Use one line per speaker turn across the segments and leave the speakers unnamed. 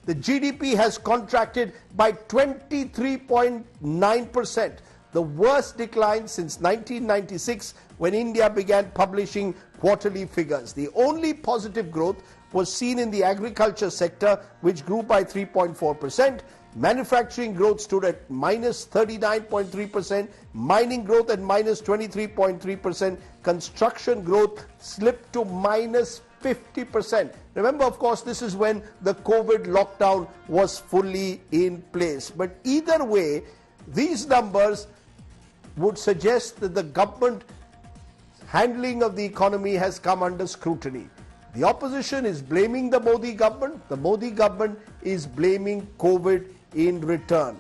the GDP has contracted by 23.9%, the worst decline since 1996 when India began publishing quarterly figures. The only positive growth was seen in the agriculture sector, which grew by 3.4%. Manufacturing growth stood at minus 39.3%, mining growth at minus 23.3%, construction growth slipped to minus 50%. Remember, of course, this is when the COVID lockdown was fully in place. But either way, these numbers would suggest that the government handling of the economy has come under scrutiny. The opposition is blaming the Modi government. The Modi government is blaming COVID in return.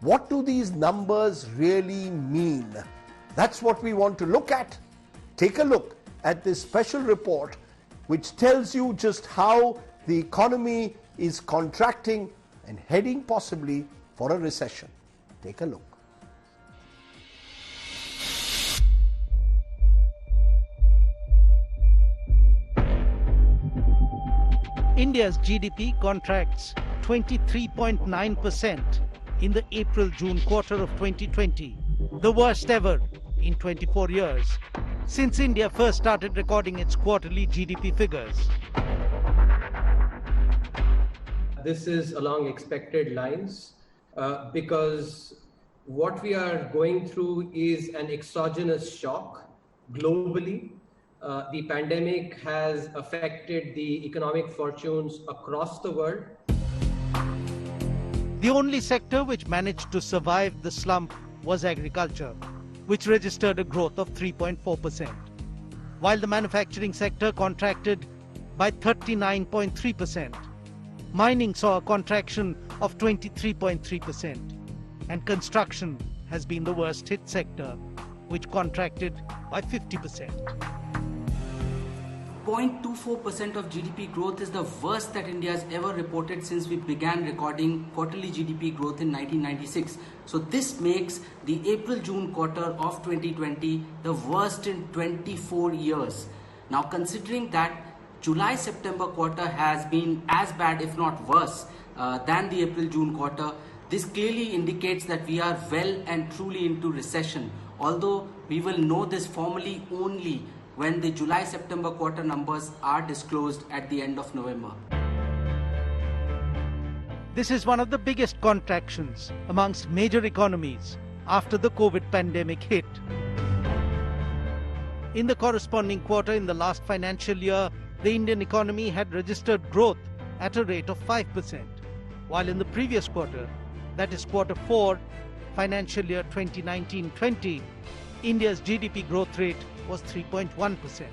What do these numbers really mean? That's what we want to look at. Take a look at this special report which tells you just how the economy is contracting and heading possibly for a recession. Take a look.
India's GDP contracts 23.9% in the April-June quarter of 2020, the worst ever in 24 years, since India first started recording its quarterly GDP figures.
This is along expected lines because what we are going through is an exogenous shock globally. The pandemic has affected the economic fortunes across the world.
The only sector which managed to survive the slump was agriculture, which registered a growth of 3.4%, while the manufacturing sector contracted by 39.3%. Mining saw a contraction of 23.3%, and construction has been the worst hit sector, which contracted by 50%.
0.24% of GDP growth is the worst that India has ever reported since we began recording quarterly GDP growth in 1996. So this makes the April-June quarter of 2020 the worst in 24 years. Now, considering that July-September quarter has been as bad, if not worse, than the April-June quarter, this clearly indicates that we are well and truly into recession, although we will know this formally only when the July-September quarter numbers are disclosed at the end of November.
This is one of the biggest contractions amongst major economies after the COVID pandemic hit. In the corresponding quarter in the last financial year, the Indian economy had registered growth at a rate of 5%, while in the previous quarter, that is quarter 4, financial year 2019-20, India's GDP growth rate was 3.1%.